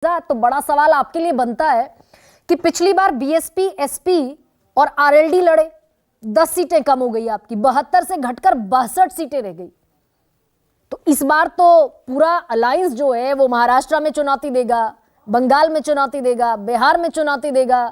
तो बड़ा सवाल आपके लिए बनता है कि पिछली बार बीएसपी, एसपी और आरएलडी लड़े, 10 सीटें कम हो गई आपकी, 72 से घटकर 62 सीटें रह गई। तो इस बार तो पूरा अलायंस जो है वो महाराष्ट्र में चुनौती देगा, बंगाल में चुनौती देगा, बिहार में चुनौती देगा।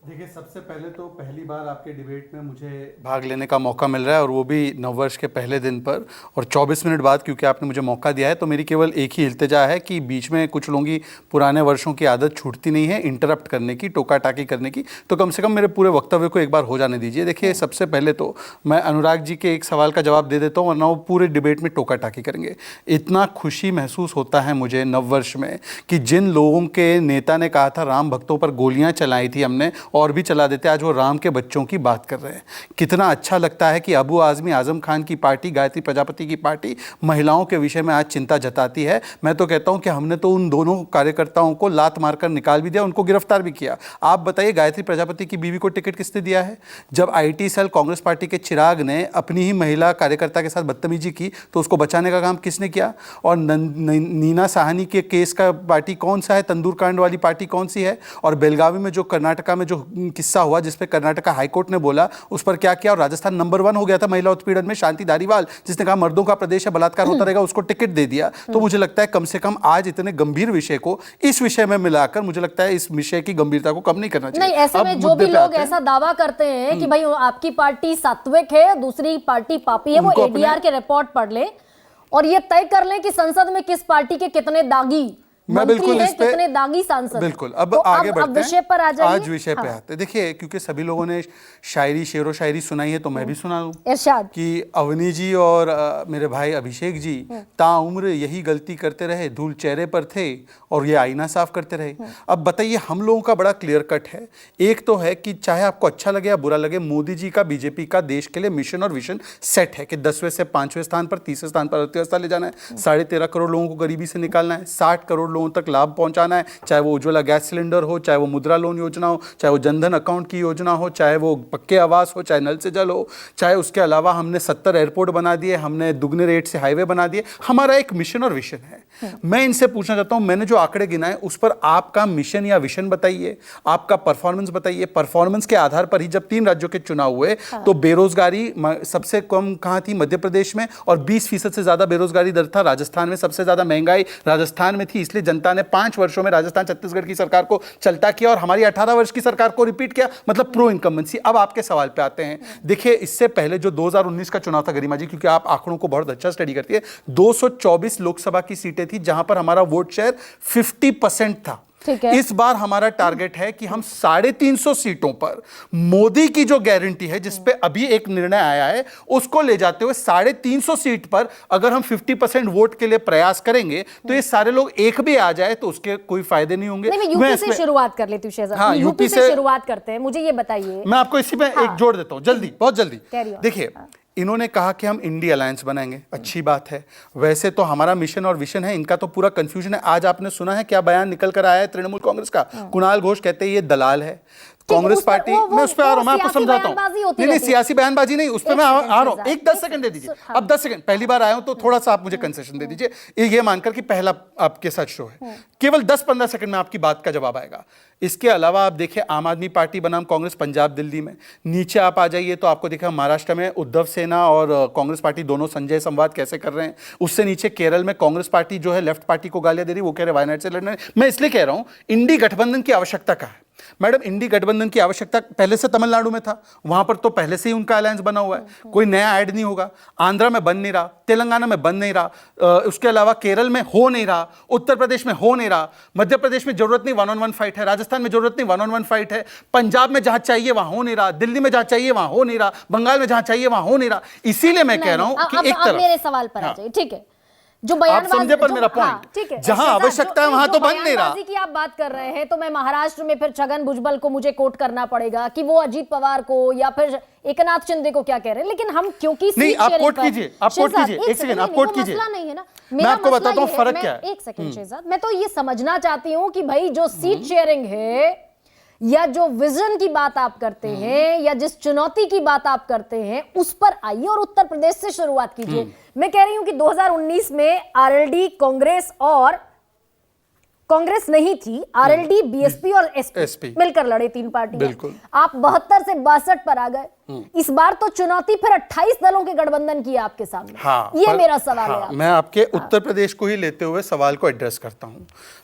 देखिए, सबसे पहले तो पहली बार आपके डिबेट में मुझे भाग लेने का मौका मिल रहा है और वो भी नववर्ष के पहले दिन पर और 24 मिनट बाद, क्योंकि आपने मुझे मौका दिया है। तो मेरी केवल एक ही इल्तिजा है कि बीच में कुछ लोगों की पुराने वर्षों की आदत छूटती नहीं है इंटरप्ट करने की, टोका टाकी करने की। तो कम से कम मेरे पूरे वक्तव्य को एक बार हो जाने दीजिए। देखिए, सबसे पहले तो मैं अनुराग जी के एक सवाल का जवाब दे देता हूँ, वरना वो पूरे डिबेट में टोका टाकी करेंगे। इतना खुशी महसूस होता है मुझे नववर्ष में कि जिन लोगों के नेता ने कहा था राम भक्तों पर गोलियाँ चलाई थी हमने और भी चला देते, आज वो राम के बच्चों की बात कर रहे हैं। कितना अच्छा लगता है कि अबू आज़मी आज़म खान की पार्टी, गायत्री प्रजापति की पार्टी महिलाओं के विषय में आज चिंता जताती है। मैं तो कहता हूं कि हमने तो उन दोनों कार्यकर्ताओं को लात मारकर निकाल भी दिया, उनको गिरफ्तार भी किया। आप बताइए, गायत्री प्रजापति की बीवी को टिकट किसने दिया है? जब आईटी सेल कांग्रेस पार्टी के चिराग ने अपनी ही महिला कार्यकर्ता के साथ बदतमीजी की तो उसको बचाने का काम किसने किया? और नीना साहनी के केस का पार्टी कौन सा है? तंदूर कांड वाली पार्टी कौन सी है? और बेलगावी में जो कर्नाटका में जो किस्सा हुआ जिसपे कर्नाटका हाईकोर्ट ने बोला, उस पर क्या किया? और राजस्थान नंबर 1 हो गया था महिला उत्पीड़न में, शांति धारीवाल, जिसने कहा मर्दों का प्रदेश है, बलात्कार होता रहेगा, उसको टिकट दे दिया। तो मुझे लगता है कम से कम आज इतने गंभीर विषय को इस विषय में मिलाकर मुझे लगता है इस विषय की गंभीरता को कम नहीं करना चाहिए। नहीं, ऐसे में जो भी लोग ऐसा दावा करते हैं कि भाई आपकी पार्टी सात्विक है, दूसरी पार्टी पापी है, वो एडीआर के रिपोर्ट पढ़ ले और ये तय कर ले कि संसद में किस पार्टी के कितने दागी मैं बिल्कुल इस पे कितने दागी सांसद। बिल्कुल अब आगे बढ़ते हैं, विषय पर आ जाइए। आज विषय पे आते हैं। देखिए, क्योंकि सभी लोगों ने शायरी, शेरो शायरी सुनाई है, तो मैं भी सुना दूं इरशाद कि अवनी जी और मेरे भाई अभिषेक जी ताउम्र यही गलती करते रहे, धूल चेहरे पर थे और ये आईना साफ करते रहे। अब बताइए, हम लोगों का बड़ा क्लियर कट है। एक तो है कि चाहे आपको अच्छा लगे या बुरा लगे, मोदी जी का, बीजेपी का देश के लिए मिशन और विजन सेट है कि 10वें से 5वें स्थान पर, 30वें स्थान पर अर्थव्यवस्था ले जाना है, 13.5 करोड़ लोगों को गरीबी से निकालना है, 60 करोड़ लोगों तक लाभ पहुंचाना है, चाहे वो उज्ज्वला गैस सिलेंडर हो, चाहे वो मुद्रा लोन योजना हो, चाहे वो जनधन अकाउंट की योजना हो, चाहे वो पक्के आवास हो, चाहे नल से जल हो, चाहे उसके अलावा हमने 70 एयरपोर्ट बना दिए, हमने दुगने रेट से हाईवे बना दिए। हमारा एक मिशन और विजन है। मैं इनसे पूछना चाहता हूं, मैंने जो आंकड़े गिनाए उस पर आपका मिशन या विजन बताइए, आपका परफॉर्मेंस बताइए। परफॉर्मेंस के आधार पर ही जब 3 राज्यों के चुनाव हुए तो बेरोजगारी सबसे कम कहां थी? मध्य प्रदेश में, और 20% से ज्यादा बेरोजगारी दर था राजस्थान में। सबसे ज्यादा महंगाई राजस्थान में थी, इसलिए जनता ने 5 वर्षों में राजस्थान छत्तीसगढ़ की सरकार को चलता किया और हमारी 18 वर्ष की सरकार को रिपीट किया, मतलब प्रो इनकम्बेंसी। अब आपके सवाल पे आते हैं। देखिए, इससे पहले जो 2019 का चुनाव था, गरिमा जी, क्योंकि आप आंकड़ों को बहुत अच्छा स्टडी करती है, 224 लोकसभा की सीटें थी जहां पर हमारा वोट शेयर 50% था। इस बार हमारा टारगेट है कि हम 350 सीटों पर मोदी की जो गारंटी है, जिसपे अभी एक निर्णय आया है, उसको ले जाते हुए 350 सीट पर अगर हम 50% वोट के लिए प्रयास करेंगे तो ये सारे लोग एक भी आ जाए तो उसके कोई फायदे नहीं होंगे। मैं यूपी से शुरुआत कर लेती हूँ शहजाद। हाँ, यूपी से शुरुआत करते हैं। मुझे ये बताइए, मैं आपको इसी में एक जोड़ देता हूं, जल्दी, बहुत जल्दी। देखिए, इन्होंने कहा कि हम इंडी अलायंस बनाएंगे, अच्छी बात है। वैसे तो हमारा मिशन और विजन है, इनका तो पूरा कंफ्यूजन है। आज आपने सुना है क्या बयान निकल कर आया है तृणमूल कांग्रेस का? कुणाल घोष कहते हैं ये दलाल है कांग्रेस पार्टी। मैं उस पर आ रहा हूं, मैं आपको समझाता हूं। नहीं, सियासी बयानबाजी नहीं, उस पर मैं आ रहा हूं। एक 10 सेकंड दे दीजिए। अब 10 सेकंड, पहली बार आया हूं तो थोड़ा सा आप मुझे कंसेशन दे दीजिए, ये मानकर कि पहला आपके साथ शो है। केवल 10-15 सेकंड में आपकी बात का जवाब आएगा। इसके अलावा आप देखिए, आम आदमी पार्टी बनाम कांग्रेस पंजाब दिल्ली में, नीचे आप आ जाइए तो आपको देखा महाराष्ट्र में उद्धव सेना और कांग्रेस पार्टी दोनों संजय संवाद कैसे कर रहे हैं। उससे नीचे केरल में कांग्रेस पार्टी जो है लेफ्ट पार्टी को गालियां दे रही, वो कह रहे वायनाड से लड़ना। मैं इसलिए कह रहा हूं, इंडी गठबंधन की आवश्यकता क्या है? मैडम, इंडी गठबंधन की आवश्यकता पहले से तमिलनाडु में था, वहां पर तो पहले से ही उनका अलायंस बना हुआ है, कोई नया ऐड नहीं होगा। आंध्रा में बन नहीं रहा, तेलंगाना में बन नहीं रहा, उसके अलावा केरल में हो नहीं रहा, उत्तर प्रदेश में हो नहीं रहा, मध्य प्रदेश में जरूरत नहीं 1-on-1 फाइट है, राजस्थान में जरूरत नहीं 1-on-1 फाइट है, पंजाब में जहां चाहिए वहां हो नहीं रहा, दिल्ली में जहां चाहिए वहां हो नहीं रहा, बंगाल में जहां चाहिए वहां हो नहीं रहा। इसीलिए मैं कह रहा हूं कि एक तरफ मेरे सवाल पर आ जाइए, ठीक है, जो आप समझे पर मेरा पॉइंट, ठीक है, जहां आवश्यकता है वहां तो बन नहीं रहा। की आप बात कर रहे हैं तो मैं महाराष्ट्र में फिर छगन भुजबल को मुझे कोट करना पड़ेगा कि वो अजीत पवार को या फिर एकनाथ शिंदे को क्या कह रहे हैं, लेकिन हम क्योंकि नहीं, आप कोट कीजिए, आप कोट कीजिए, एक सेकंड, आप कोट कीजिए। मसला नहीं है ना, मैं आपको बताता हूं फर्क क्या है। एक सेकंड शहजाद, मैं तो ये समझना चाहती हूं कि भाई जो सीट शेयरिंग है या जो विजन की बात आप करते हैं या जिस चुनौती की बात आप करते हैं उस पर आइए और उत्तर प्रदेश से शुरुआत कीजिए। मैं कह रही हूं कि 2019 में आरएलडी, कांग्रेस और कांग्रेस नहीं थी, आरएलडी, बीएसपी और एसपी एसपी मिलकर लड़े, तीन पार्टियां। बिल्कुल। आप 72 से 62 पर आ गए। इस बार तो चुनौती फिर 28 दलों के गठबंधन की है आपके सामने। हाँ, ये मेरा सवाल है मैं आपके उत्तर प्रदेश को ही लेते हुए सवाल को एड्रेस करता हूं।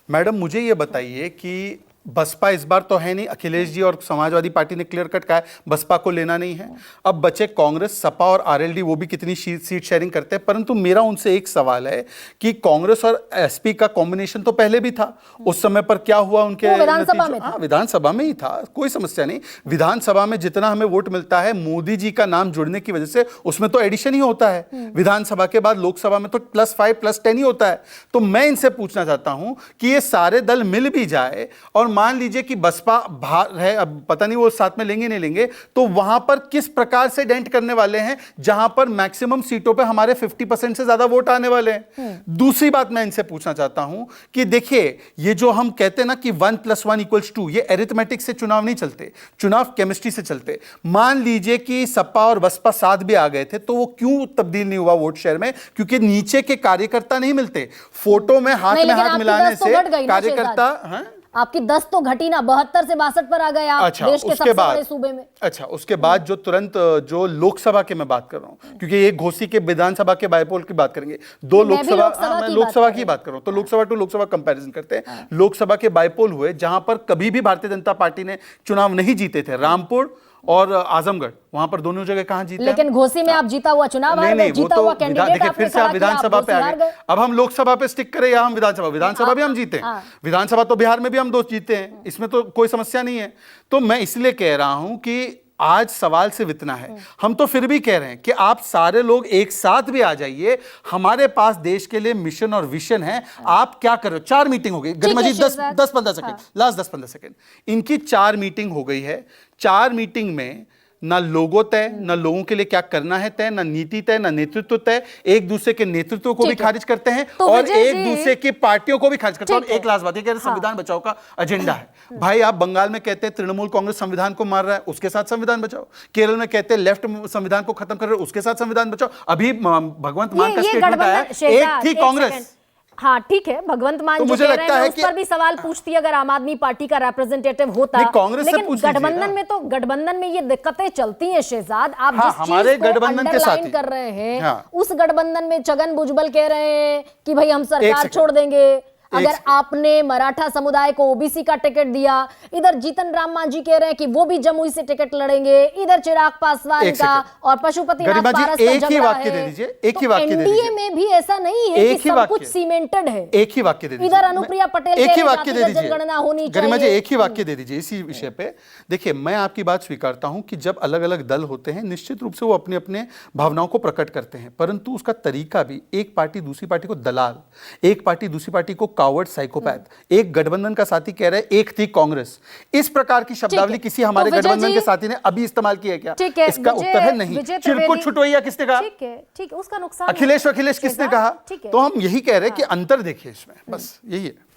मैडम, मुझे ये बताइए कि बसपा इस बार तो है नहीं, अखिलेश जी और समाजवादी पार्टी ने क्लियर कट कहा है बसपा को लेना नहीं है। अब बचे कांग्रेस, सपा और आरएलडी, वो भी कितनी सीट शेयरिंग करते हैं। परंतु मेरा उनसे एक सवाल है कि कांग्रेस और एसपी का कॉम्बिनेशन तो पहले भी था, उस समय पर क्या हुआ उनके विधानसभा में? हाँ, विधानसभा में ही था, कोई समस्या नहीं। विधानसभा में जितना हमें वोट मिलता है, मोदी जी का नाम जुड़ने की वजह से उसमें तो एडिशन ही होता है। विधानसभा के बाद लोकसभा में तो +5 +10 ही होता है। तो मैं इनसे पूछना चाहता हूं कि ये सारे दल मिल भी जाए और मान लीजिए कि बसपा बाहर है, अब पता नहीं वो साथ में लेंगे नहीं लेंगे, तो वहां पर किस प्रकार से डेंट करने वाले हैं जहां पर मैक्सिमम सीटों पे हमारे 50% से ज्यादा वोट आने वाले हैं। दूसरी बात मैं इनसे पूछना चाहता हूं कि देखिए, ये जो हम कहते हैं ना कि 1 + 1 = 2, ये एरिथमेटिक से चुनाव नहीं चलते, चुनाव केमिस्ट्री से चलते। मान लीजिए कि सपा और बसपा साथ भी आ गए थे, तो वो क्यों तब्दील नहीं हुआ वोट शेयर में? क्योंकि नीचे के कार्यकर्ता नहीं मिलते। फोटो में हाथ मिलाने से कार्यकर्ता, आपकी 10 तो घटी ना, 72 से 62 पर आ गए आप। अच्छा, देश के सबसे बड़े सूबे में। अच्छा, उसके बाद जो तुरंत जो लोकसभा के मैं बात कर रहा हूं, क्योंकि ये घोसी के विधानसभा के बायपोल की बात करेंगे, दो लोकसभा, मैं लोकसभा की बात कर रहा हूं, तो लोकसभा टू लोकसभा कंपैरिजन करते हैं। लोकसभा के बायपोल हुए जहां पर कभी भी भारतीय जनता पार्टी ने चुनाव नहीं जीते थे, रामपुर और आजमगढ़, वहां पर दोनों जगह कहां जीते? लेकिन घोसी में आप जीता हुआ चुनाव हार गए, जीता हुआ कैंडिडेट आपने फिर से आप विधानसभा पे आ गए। अब हम लोकसभा पे स्टिक करें या हम विधानसभा भी हम जीते हैं। विधानसभा तो बिहार में भी हम 2 जीते हैं, इसमें तो कोई समस्या नहीं है। तो मैं इसलिए कह रहा हूं कि आज सवाल सिर्फ इतना है, हम तो फिर भी कह रहे हैं कि आप सारे लोग एक साथ भी आ जाइए, हमारे पास देश के लिए मिशन और विजन है। आप क्या कर रहे हो? 4 मीटिंग हो गई, गरिमा जी, 10-15 सेकंड, लास्ट 10-15 सेकंड, इनकी 4 मीटिंग हो गई है। 4 मीटिंग में ना लोगो तय, ना लोगों के लिए क्या करना है तय, ना नीति तय, ना नेतृत्व तय। एक दूसरे के नेतृत्व को भी खारिज करते हैं और एक दूसरे की पार्टियों को भी खारिज करते हैं। और एक लास्ट बात, ये कह रहे संविधान बचाओ का एजेंडा है। भाई, आप बंगाल में कहते हैं तृणमूल कांग्रेस संविधान को मार रहा है, उसके साथ संविधान बचाओ। केरल में कहते हैं लेफ्ट संविधान को खत्म कर रहे हैं, उसके साथ संविधान बचाओ। अभी भगवंत मान का स्टेटमेंट आया, एक थी कांग्रेस। हाँ, ठीक है, भगवंत मान जो कह रहे हैं, उस पर भी सवाल पूछती अगर आम आदमी पार्टी का रिप्रेजेंटेटिव होता। लेकिन गठबंधन में ये दिक्कतें चलती हैं शहजाद। आप जिस चीज को अंडरलाइन कर रहे हैं, उस गठबंधन में छगन भुजबल कह रहे हैं कि भाई हम सरकार छोड़ देंगे अगर आपने मराठा समुदाय को ओबीसी का टिकट दिया। इधर जीतन राम मांझी कह रहे हैं कि वो भी जमुई से टिकट लड़ेंगे। इधर चिराग पासवान का और पशुपतिनाथ पारस का झगड़ा है। एनडीए में भी ऐसा नहीं है कि सब कुछ सीमेंटेड है। एक ही वाक्य दे दीजिए। इधर अनुप्रिया पटेल एक ही वाक्य दे दीजिए, जनगणना होनी गरिमा जी, चाहिए। एक ही वाक्य दे दीजिए इसी विषय पे। देखिए, मैं आपकी बात स्वीकारता हूं कि जब अलग अलग दल होते हैं, निश्चित रूप से वो अपने अपने भावनाओं को प्रकट करते हैं, परंतु उसका तरीका भी, एक पार्टी दूसरी पार्टी को दलाल, एक पार्टी दूसरी पार्टी को कावर्ड, साइकोपैथ, एक गठबंधन का साथी कह रहे एक थी कांग्रेस। इस प्रकार की शब्दावली किसी हमारे गठबंधन के साथी ने अभी इस्तेमाल की है क्या? इसका उत्तर है नहीं। चिरकुट छुटोइया किसने कहा? ठीक है, उसका नुकसान अखिलेश किसने कहा? तो हम यही कह रहे हैं कि अंतर देखिए इसमें, बस यही है।